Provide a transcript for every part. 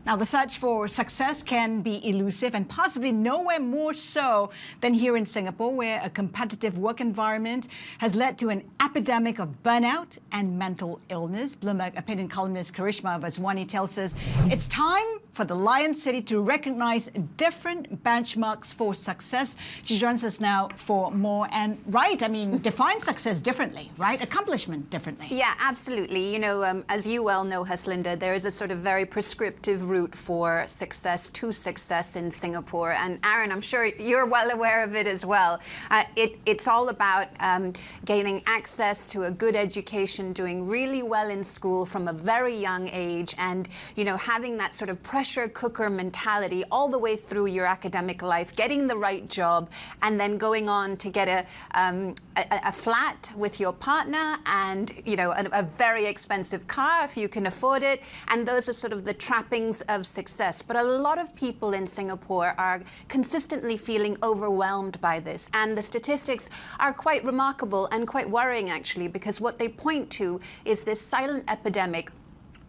Now, the search for success can be elusive and possibly nowhere more so than here in Singapore, where a competitive work environment has led to an epidemic of burnout and mental illness. Bloomberg opinion columnist Karishma Vaswani tells us it's time for the Lion City to recognize different benchmarks for success. She joins us now for more. And define success differently, right? Accomplishment differently. Yeah, absolutely. You know, as you well know, Haslinda, there is a sort of very prescriptive route for success to success in Singapore. And Aaron, I'm sure you're well aware of it as well. It's all about gaining access to a good education, doing really well in school from a very young age, and, you know, having that sort of pressure cooker mentality all the way through your academic life, getting the right job, and then going on to get a flat with your partner and, you know, a very expensive car if you can afford it. And those are sort of the trappings of success. But a lot of people in Singapore are consistently feeling overwhelmed by this. And the statistics are quite remarkable and quite worrying, actually, because what they point to is this silent epidemic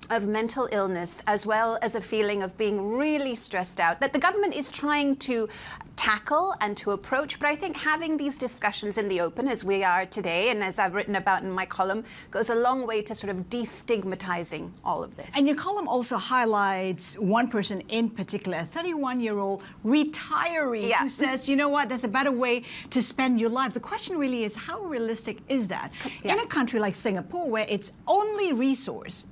of mental illness, as well as a feeling of being really stressed out, that the government is trying to tackle and to approach. But I think having these discussions in the open, as we are today, and as I've written about in my column, goes a long way to sort of destigmatizing all of this. And your column also highlights one person in particular, a 31-year-old retiree who says, you know what, there's a better way to spend your life. The question really is, how realistic is that in a country like Singapore, where its only resource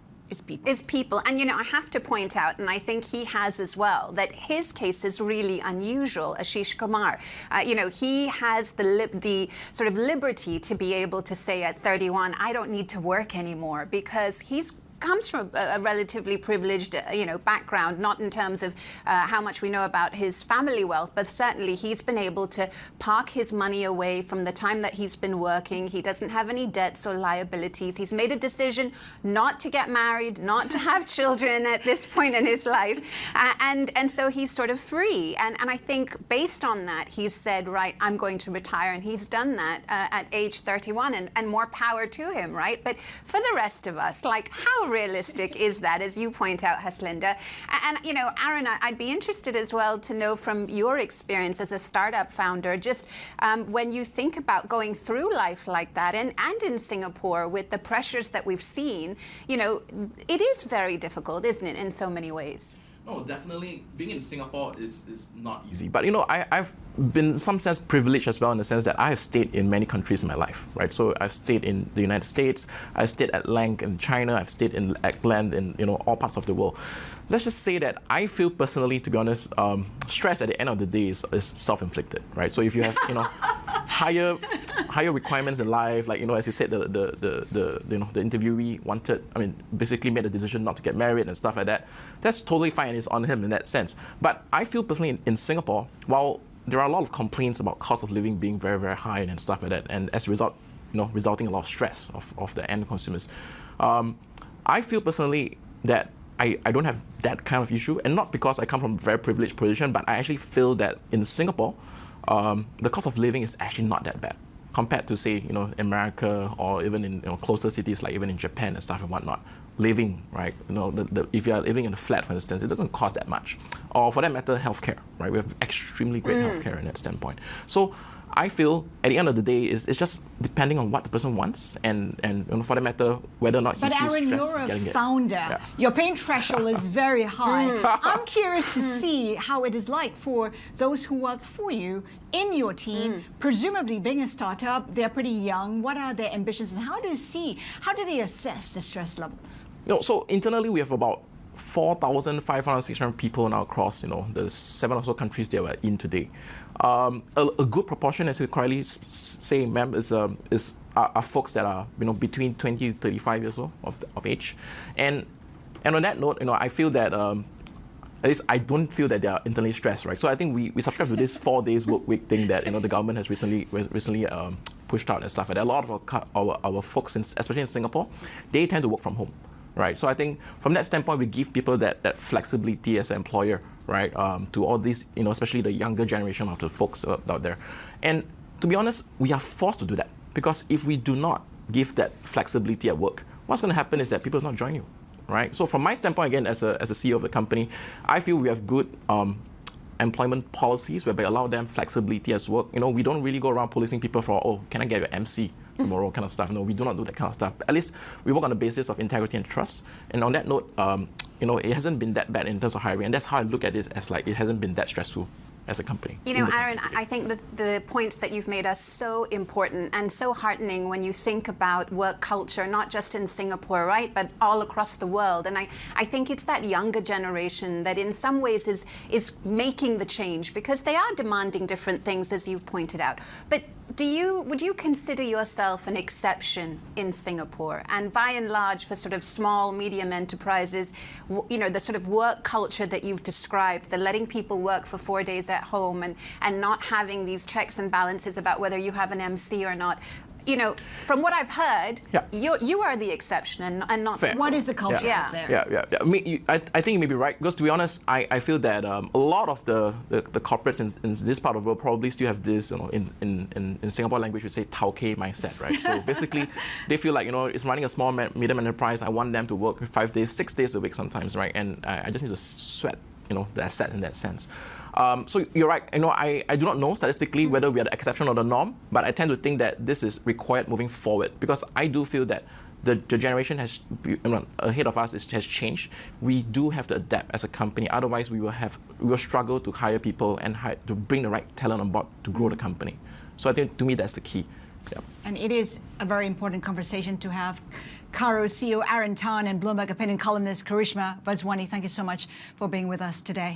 is people. And, you know, I have to point out, and I think he has as well, that his case is really unusual, Ashish Kumar. You know, he has the sort of liberty to be able to say at 31, I don't need to work anymore, because he's comes from a relatively privileged, background, not in terms of how much we know about his family wealth, but certainly he's been able to park his money away from the time that he's been working. He doesn't have any debts or liabilities. He's made a decision not to get married, not to have children at this point in his life, and so he's sort of free. And I think based on that, he's said, right, I'm going to retire, and he's done that at age 31, and more power to him, right? But for the rest of us, like, how realistic is that, as you point out, Haslinda? And, you know, Aaron, I'd be interested as well to know from your experience as a startup founder, just when you think about going through life like that, and in Singapore with the pressures that we've seen, you know, it is very difficult, isn't it, in so many ways? No, definitely. Being in Singapore is not easy. But, you know, I've been in some sense privileged as well, in the sense that I have stayed in many countries in my life, right? So I've stayed in the United States, I've stayed at length in China, I've stayed at length in, you know, all parts of the world. Let's just say that I feel personally, to be honest, stress at the end of the day is self-inflicted, right? So if you have, you know, higher requirements in life, like, you know, as you said, the interviewee wanted, basically made a decision not to get married and stuff like that. That's totally fine. It's on him in that sense. But I feel personally in Singapore, while there are a lot of complaints about cost of living being very, very high and stuff like that, and as a result, you know, resulting in a lot of stress of the end consumers, I feel personally that I don't have that kind of issue, and not because I come from a very privileged position, but I actually feel that in Singapore, the cost of living is actually not that bad compared to, say, you know, America, or even in, you know, closer cities like even in Japan and stuff and whatnot. Living, right? You know, if you are living in a flat, for instance, it doesn't cost that much. Or for that matter, healthcare, right? We have extremely great healthcare in that standpoint. So I feel at the end of the day, it's just depending on what the person wants, and you know, for that matter, whether or not he feels stressed. But Aaron, you're a founder. Your pain threshold is very high. I'm curious to see how it is like for those who work for you in your team. Presumably, being a startup, they're pretty young. What are their ambitions, and how do they assess the stress levels? You know, so internally, we have about 4,500, 600 people now across, you know, the 7 or so countries that we're in today. A good proportion, as you correctly say, ma'am, are folks that are, you know, between 20 to 35 years old of age. And on that note, you know, I feel that at least I don't feel that they are internally stressed, right? So I think we subscribe to this 4 days work week thing that, you know, the government has recently pushed out and stuff like that. A lot of our folks, especially in Singapore, they tend to work from home. Right, so I think from that standpoint, we give people that flexibility as an employer, right, to all these, you know, especially the younger generation of the folks out there. And to be honest, we are forced to do that, because if we do not give that flexibility at work, what's going to happen is that people will not join you. right? So from my standpoint, again, as a CEO of the company, I feel we have good employment policies whereby allow them flexibility as work. You know, we don't really go around policing people for, oh, can I get your MC tomorrow kind of stuff. No, we do not do that kind of stuff. But at least we work on the basis of integrity and trust. And on that note, you know, it hasn't been that bad in terms of hiring. And that's how I look at it, as like it hasn't been that stressful as a company. You know, Aaron, I think that the points that you've made are so important and so heartening when you think about work culture, not just in Singapore, right, but all across the world. And I think it's that younger generation that in some ways is making the change, because they are demanding different things, as you've pointed out. But would you consider yourself an exception in Singapore? And by and large, for sort of small, medium enterprises, you know, the sort of work culture that you've described, the letting people work for 4 days at home and not having these checks and balances about whether you have an MC or not. You know, from what I've heard, you are the exception and not. Fair. What is the culture out there? Yeah. I mean, I think you may be right, because to be honest, I feel that a lot of the corporates in this part of the world probably still have this, you know, in Singapore language we say tauke mindset, right? So basically, they feel like, you know, it's running a small medium enterprise. I want them to work 5 days, 6 days a week sometimes, right? And I just need to sweat, you know, the asset in that sense. So you're right. You know, I do not know statistically whether we are the exception or the norm, but I tend to think that this is required moving forward, because I do feel that the generation ahead of us has changed. We do have to adapt as a company. Otherwise, we will struggle to hire people and to bring the right talent on board to grow the company. So I think, to me, that's the key. Yeah. And it is a very important conversation to have. Carro CEO Aaron Tan and Bloomberg opinion columnist Karishma Vaswani, thank you so much for being with us today.